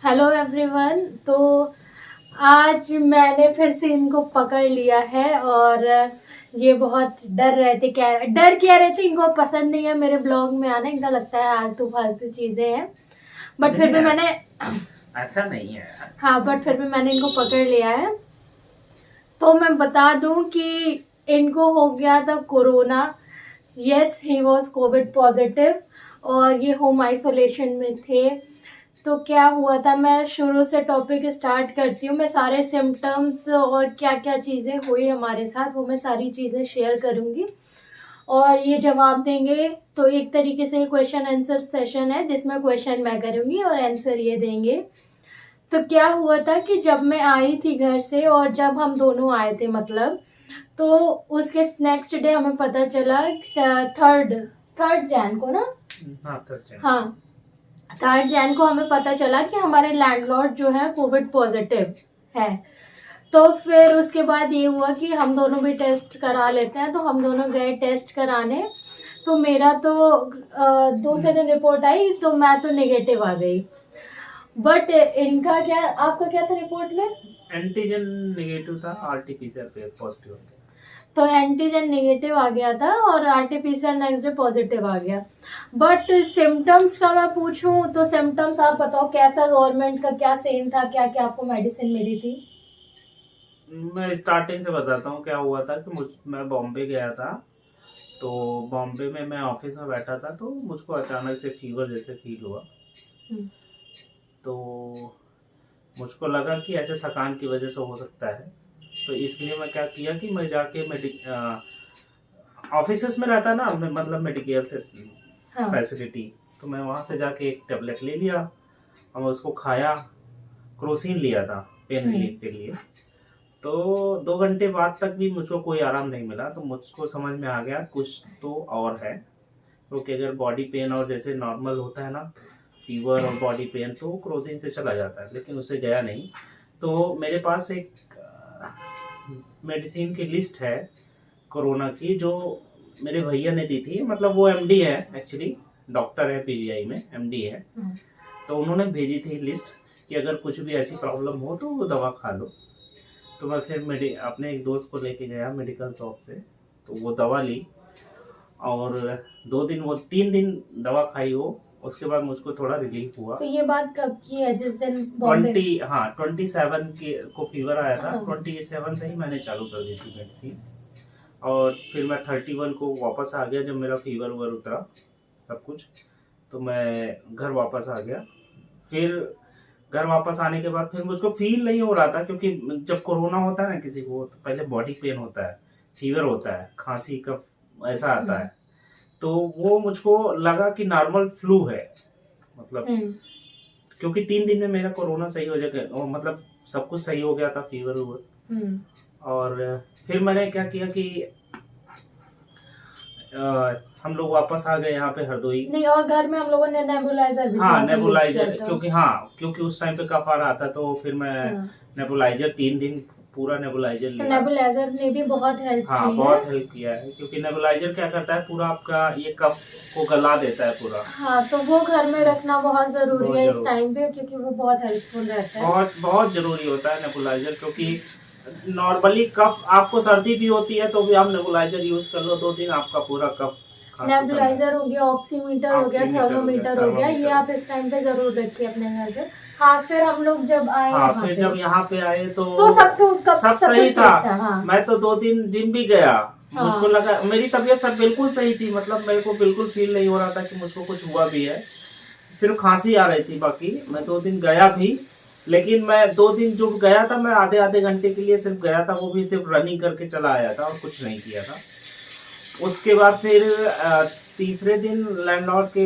Hello everyone. तो आज मैंने फिर से इनको पकड़ लिया है और ये बहुत डर क्या रहे थे। इनको पसंद नहीं है मेरे ब्लॉग में आना। इनका लगता है आलतू फालतू चीजें हैं, बट फिर नहीं भी यार, मैंने ऐसा नहीं है यार। हाँ, बट फिर भी मैंने इनको पकड़ लिया है। तो मैं बता दूं कि इनको हो गया था corona. Yes, he was Covid positive और ये होम आइसोलेशन में थे। तो क्या हुआ था, मैं शुरू से टॉपिक स्टार्ट करती हूँ। मैं सारे सिम्टम्स और क्या क्या चीज़ें हुई हमारे साथ वो मैं सारी चीज़ें शेयर करूँगी और ये जवाब देंगे। तो एक तरीके से क्वेश्चन आंसर सेशन है जिसमें क्वेश्चन मैं करूँगी और आंसर ये देंगे। तो क्या हुआ था कि जब मैं आई थी घर से और जब हम दोनों आए थे मतलब, तो उसके नेक्स्ट डे हमें पता चला, थर्ड थर्ड जैन को ना, हाँ, थर्ड। हाँ, 3 जैन को हमें पता चला कि हमारे लैंडलॉर्ड जो है कोविड पॉजिटिव है। तो फिर उसके बाद ये हुआ कि हम दोनों भी टेस्ट करा लेते हैं। तो हम दोनों गए टेस्ट कराने। तो मेरा तो दूसरे दिन रिपोर्ट आई तो मैं तो नेगेटिव आ गई। बट इनका क्या, आपका क्या था रिपोर्ट में? एंटीजन नेगेटिव था, आरटीपीसीआर पे पॉजिटिव हो गया। तो एंटीजन नेगेटिव आ गया था और आरटीपीसीआर नेक्स्ट डे पॉजिटिव आ गया। बट सिम्टम्स का मैं पूछूं तो सिम्टम्स आप बताओ, कैसा गवर्नमेंट का क्या सीन था, क्या क्या आपको मेडिसिन मिली थी? मैं स्टार्टिंग से बताता हूँ क्या हुआ था कि मैं बॉम्बे गया था। तो बॉम्बे में मैं ऑफिस में बैठा था तो मुझको अचानक से फीवर जैसे फील हुआ। हम्म। तो मुझको लगा कि ऐसे थकान की वजह से हो सकता है। तो इसलिए मैं क्या किया कि मैं जाके ऑफिस में रहता ना, मतलब मेडिकल से हाँ। फैसिलिटी। तो मैं वहाँ से जाके एक टेबलेट ले लिया और मैं उसको खाया। क्रोसिन लिया था पेन रिलीफ के लिए। तो 2 घंटे बाद तक भी मुझको कोई आराम नहीं मिला। तो मुझको समझ में आ गया कुछ तो और है, क्योंकि अगर बॉडी पेन और जैसे नॉर्मल होता है ना, फीवर और बॉडी पेन, तो क्रोसिन से चला जाता है, लेकिन उसे गया नहीं। तो मेरे पास एक मेडिसिन की लिस्ट है कोरोना की, जो मेरे भैया ने दी थी। मतलब वो एमडी है, एक्चुअली डॉक्टर है, पीजीआई में एमडी है। तो उन्होंने भेजी थी लिस्ट कि अगर कुछ भी ऐसी प्रॉब्लम हो तो वो दवा खा लो। तो मैं फिर अपने एक दोस्त को लेके गया मेडिकल शॉप से। तो वो दवा ली और 2 दिन, वो 3 दिन दवा खाई वो। उसके बाद मुझको थोड़ा रिलीफ हुआ। तो ये बात कब की है, जिस दिन बॉम्बे? 27 के को फीवर आया था। 27 से ही मैंने चालू कर दी थी मेडिसिन। और फिर मैं 31 को वापस आ गया, जब मेरा फीवर उवर उतरा सब कुछ। तो मैं घर वापस आ गया। फिर घर वापस आने के बाद फिर मुझको फील नहीं हो रहा था, क्योंकि जब कोरोना होता है ना किसी को, तो पहले बॉडी पेन होता है, फीवर होता है, खांसी कफ ऐसा आता है। तो वो मुझको लगा कि नॉर्मल फ्लू है, मतलब क्योंकि 3 दिन में मेरा कोरोना सही हो जाएगा, मतलब सब कुछ सही हो गया था, फीवर उवर। और फिर मैंने क्या किया कि हम लोग वापस आ गए यहाँ पे हरदोई। नहीं, और घर में हम लोगों ने नेबुलाइजर भी हाँ, थोड़ा सा यूज नेबुलाइजर, किया था। क्योंकि उस टाइम पे कफ आ रहा था। तो फिर मैं नेबुलाइजर 3 दिन पूरा नेबुलाइजर तो लिया। नेबुलाइजर ने भी बहुत हेल्प की है। बहुत हेल्प किया है, क्योंकि नेबुलाइजर क्या करता है, पूरा आपका ये कफ को गला देता है पूरा। हाँ, तो वो घर में रखना बहुत जरूरी है इस टाइम पे, क्योंकि वो बहुत हेल्पफुल रहता है। बहुत बहुत जरूरी होता है नेबुलाइजर, क्योंकि नॉर्मली कफ, आपको सर्दी भी होती है तो भी आप नेबुलाइजर यूज कर लो, 2 दिन आपका पूरा कफ। नेबुलाइजर हो गया, ऑक्सीमीटर हो गया, थर्मोमीटर हो गया, ये आप इस टाइम पे जरूर रखिए अपने घर पे। हाँ, फिर हम लोग जब आए, फिर जब यहाँ पे आए तो सब सही था। हाँ। मैं तो 2 दिन जिम भी गया। हाँ। मुझको लगा मेरी तबीयत सब बिल्कुल सही थी, मतलब मेरे को बिल्कुल फील नहीं हो रहा था कि मुझको कुछ हुआ भी है। सिर्फ खांसी आ रही थी। बाकी मैं 2 दिन गया भी, लेकिन मैं 2 दिन जो गया था, मैं आधे आधे घंटे के लिए सिर्फ गया था, वो भी सिर्फ रनिंग करके चला आया था और कुछ नहीं किया था। उसके बाद फिर तीसरे दिन लैंडलॉर्ड के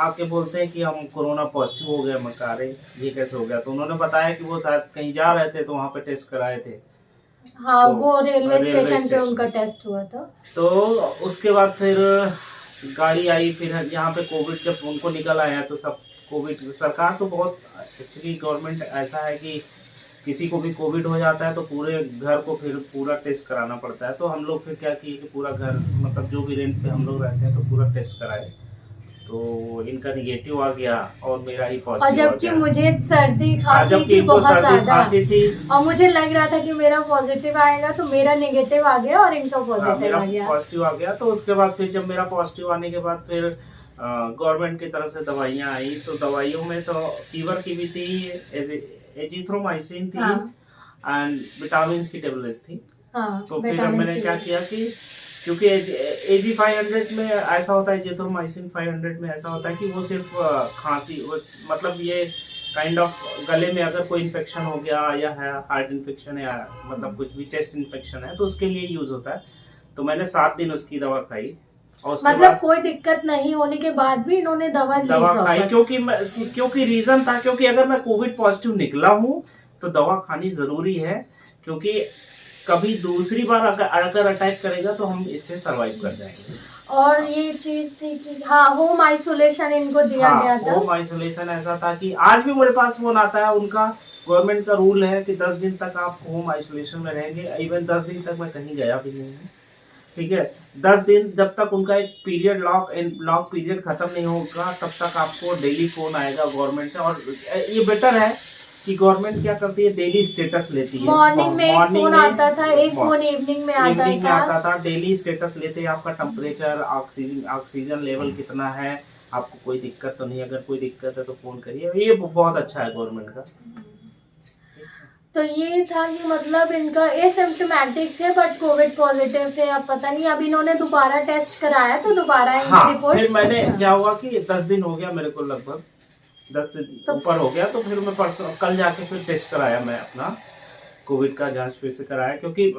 आके बोलते हैं कि हम कोरोना पॉजिटिव हो गए। मैं कहा, अरे ये कैसे हो गया? तो उन्होंने बताया कि वो शायद कहीं जा रहे थे तो वहाँ पे टेस्ट कराए थे। हाँ, तो वो रेलवे स्टेशन पे उनका टेस्ट हुआ था। तो उसके बाद फिर गाड़ी आई। फिर यहाँ पे कोविड जब उनको निकल आया तो सब कोविड, सरकार तो बहुत, एक्चुअली गवर्नमेंट ऐसा है कि किसी को भी कोविड हो जाता है तो पूरे घर को फिर पूरा टेस्ट कराना पड़ता है। तो हम लोग फिर क्या किए कि पूरा घर, मतलब जो भी रेंट पे हम लोग रहते हैं, तो पूरा टेस्ट कराए। तो इनका निगेटिव आ गया और मेरा ही और पॉजिटिव आ जबकि गया। मुझे सर्दी खांसी जबकि थी इनको बहुत सर्दी ज्यादा, खांसी थी। और मुझे लग रहा था कि मेरा पॉजिटिव आएगा, तो मेरा नेगेटिव आ गया और इनका हाँ, पॉजिटिव मेरा आ गया। पॉजिटिव आ गया। तो उसके बाद फिर जब मेरा पॉजिटिव आने के बाद फिर गवर्नमेंट की तरफ से दवाइयाँ आई, तो दवाइयों में तो फीवर की भी थी, एजिथ्रोमाइसिन थी, हाँ एंड विटामिन की टेबलेट्स थी। हाँ, तो फिर विटामिन मैंने सी। क्या किया कि क्योंकि एजी 500 में ऐसा होता है, एजिथ्रोमाइसिन 500 में ऐसा होता है कि वो सिर्फ खांसी, मतलब ये काइंड ऑफ गले में अगर कोई इन्फेक्शन हो गया या है हार्ट इन्फेक्शन या मतलब कुछ भी चेस्ट इन्फेक्शन है तो उसके लिए यूज होता है। तो मैंने 7 दिन उसकी दवा खाई और उसके मतलब बाद कोई दिक्कत नहीं होने के बाद भी इन्होंने दवा ली दवा खाई, प्रॉपर। क्योंकि रीजन था, क्योंकि अगर मैं कोविड पॉजिटिव निकला हूँ तो दवा खानी जरूरी है, क्योंकि कभी दूसरी बार अगर अटैक करेगा तो हम इससे सरवाइव कर जाएंगे। और ये चीज थी कि हाँ, होम आइसोलेशन इनको दिया गया था। होम आइसोलेशन ऐसा था कि आज भी मेरे पास फोन आता है, उनका गवर्नमेंट का रूल है कि 10 दिन तक आप होम आइसोलेशन में रहेंगे। इवन 10 दिन तक मैं कहीं गया भी नहीं हूँ, ठीक है। 10 दिन जब तक उनका एक पीरियड लॉक पीरियड खत्म नहीं होगा तब तक आपको डेली फोन आएगा गवर्नमेंट से। और ये बेटर है कि गवर्नमेंट क्या करती है, डेली स्टेटस लेती है। मॉर्निंग में एक फोन आता था, एक फोन इवनिंग में आता था। डेली स्टेटस लेते हैं, आपका टेम्परेचर, ऑक्सीजन लेवल कितना है, आपको कोई दिक्कत तो नहीं, अगर कोई दिक्कत है तो फोन करिए। ये बहुत अच्छा है गवर्नमेंट का। तो ये था कि मतलब इनका एसिम्प्टोमेटिक थे बट कोविड पॉजिटिव थे। अब पता नहीं, अब इन्होंने दोबारा टेस्ट कराया तो दोबारा इनकी रिपोर्ट। फिर मैंने क्या हुआ कि 10 दिन हो गया मेरे को, लगभग 10 से ऊपर हो गया। तो फिर मैं परसों कल जाके फिर टेस्ट कराया, मैं अपना कोविड का जांच फिर से कराया। क्योंकि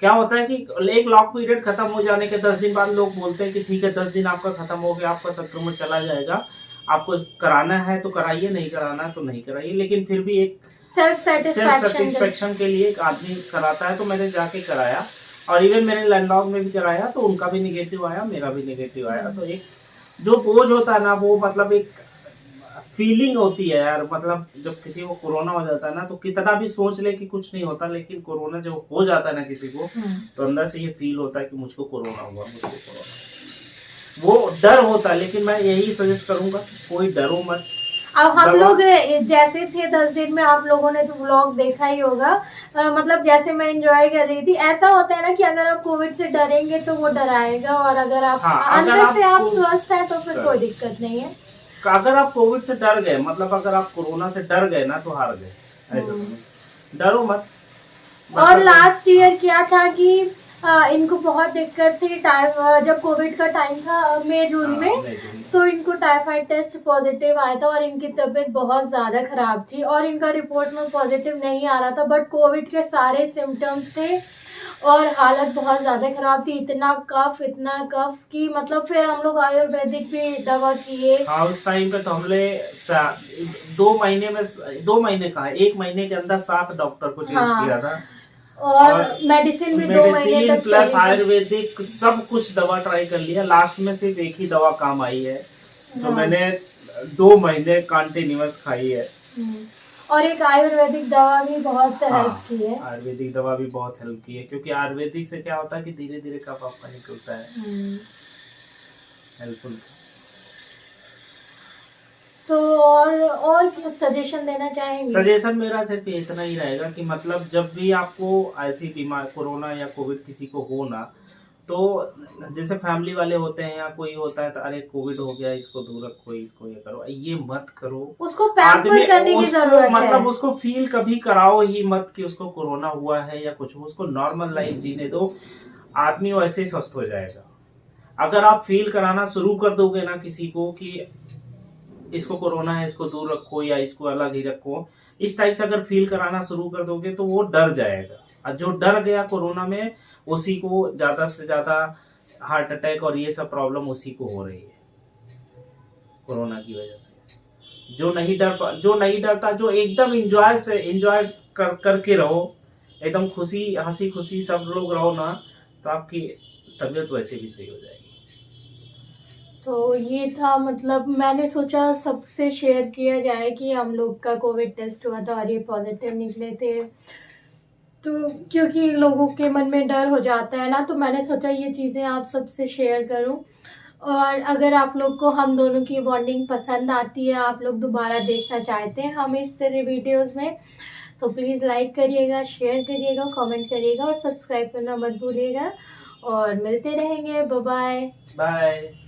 क्या होता है कि एक लॉक पीरियड खत्म हो जाने के 10 दिन बाद लोग बोलते हैं कि ठीक है 10 दिन आपका खत्म हो गया, आपका संक्रमण चला जाएगा, आपको कराना है तो कराइए, नहीं कराना है तो नहीं कराइए। लेकिन फिर भी एक सेल्फ सेटिस्फेक्शन के लिए एक आदमी कराता है। तो मैंने जाके कराया और इवन मेरे लैंडलॉर्ड में भी कराया, तो उनका भी निगेटिव आया, मेरा भी निगेटिव आया। तो एक जो बोझ होता है ना, वो मतलब एक फीलिंग होती है यार, मतलब जब किसी को कोरोना हो जाता है ना, तो कितना भी सोच ले कि कुछ नहीं होता, लेकिन कोरोना जब हो जाता है ना किसी को, तो अंदर से ये फील होता है कि मुझको कोरोना हुआ, मुझको कोरोना। वो डर होता है, लेकिन मैं यही सजेस्ट करूंगा कोई डरो मत। अब हम लोग जैसे थे 10 दिन में, आप लोगों ने तो व्लॉग देखा ही होगा, मतलब जैसे मैं एंजॉय कर रही थी। ऐसा होता है ना कि अगर आप कोविड से डरेंगे तो वो डराएगा, और अगर आप अंदर से आप स्वस्थ हैं तो फिर कोई दिक्कत नहीं है। अगर आप कोविड से डर गए, मतलब अगर आप कोरोना से डर गए ना, तो हार गए, ऐसा डरो मत। और लास्ट ईयर क्या था कि इनको बहुत दिक्कत थी जब कोविड का टाइम था, मई जून में, तो इनको टाइफाइड टेस्ट पॉजिटिव आया था और इनकी तबीयत बहुत ज़्यादा ख़राब थी और इनका रिपोर्ट में पॉजिटिव नहीं आ रहा था, बट कोविड के सारे सिम्टम्स थे और हालत बहुत ज़्यादा ख़राब थी। इतना कफ कि मतलब फिर हम लोग आयुर्वेदिक भी दवा किए। हाँ, उस टाइम पे तो हमने 2 महीने कहा, 1 महीने के अंदर 7 डॉक्टर को चेंज किया था। और मेडिसिन भी 2 महीने तक प्लस आयुर्वेदिक सब कुछ दवा ट्राई कर लिया। लास्ट में सिर्फ एक ही दवा काम आई है, जो मैंने 2 महीने कंटिन्यूअस खाई है। और एक आयुर्वेदिक दवा भी बहुत हेल्प की है। आयुर्वेदिक दवा भी बहुत हेल्प की है, क्योंकि आयुर्वेदिक से क्या होता है कि धीरे धीरे कफ आपका निकलता है, हेल्पफुल। तो और कुछ सजेशन देना चाहेंगे? सजेशन मेरा सिर्फ इतना ही रहेगा कि मतलब जब भी आपको ऐसी बीमारी, कोरोना या कोविड किसी को हो ना, तो जैसे फैमिली वाले होते हैं या कोई होता है तो अरे कोविड हो गया, इसको दूर रखो, इसको ये करो, ये मत करो। उसको पैम्पर करने की जरूरत है, मतलब उसको फील कभी कराओ ही मत कि उसको कोरोना हुआ है या कुछ। उसको नॉर्मल लाइफ जीने दो, आदमी वैसे ही स्वस्थ हो जाएगा। अगर आप फील कराना शुरू कर दोगे ना किसी को कि इसको कोरोना है, इसको दूर रखो या इसको अलग ही रखो, इस टाइप से अगर फील कराना शुरू कर दोगे तो वो डर जाएगा। और जो डर गया कोरोना में, उसी को ज्यादा से ज्यादा हार्ट अटैक और ये सब प्रॉब्लम उसी को हो रही है कोरोना की वजह से। जो नहीं डरता, जो एकदम एंजॉय करके रहो, एकदम हंसी खुशी सब लोग रहो ना, तो आपकी तबीयत वैसे भी सही हो जाएगी। तो ये था, मतलब मैंने सोचा सबसे शेयर किया जाए कि हम लोग का कोविड टेस्ट हुआ था और ये पॉजिटिव निकले थे। तो क्योंकि लोगों के मन में डर हो जाता है ना, तो मैंने सोचा ये चीज़ें आप सबसे शेयर करूं। और अगर आप लोग को हम दोनों की बॉन्डिंग पसंद आती है, आप लोग दोबारा देखना चाहते हैं हम इस तरह वीडियोस में, तो प्लीज़ लाइक करिएगा, शेयर करिएगा, कमेंट करिएगा और सब्सक्राइब करना मत भूलिएगा। और मिलते रहेंगे। Bye bye. बाय।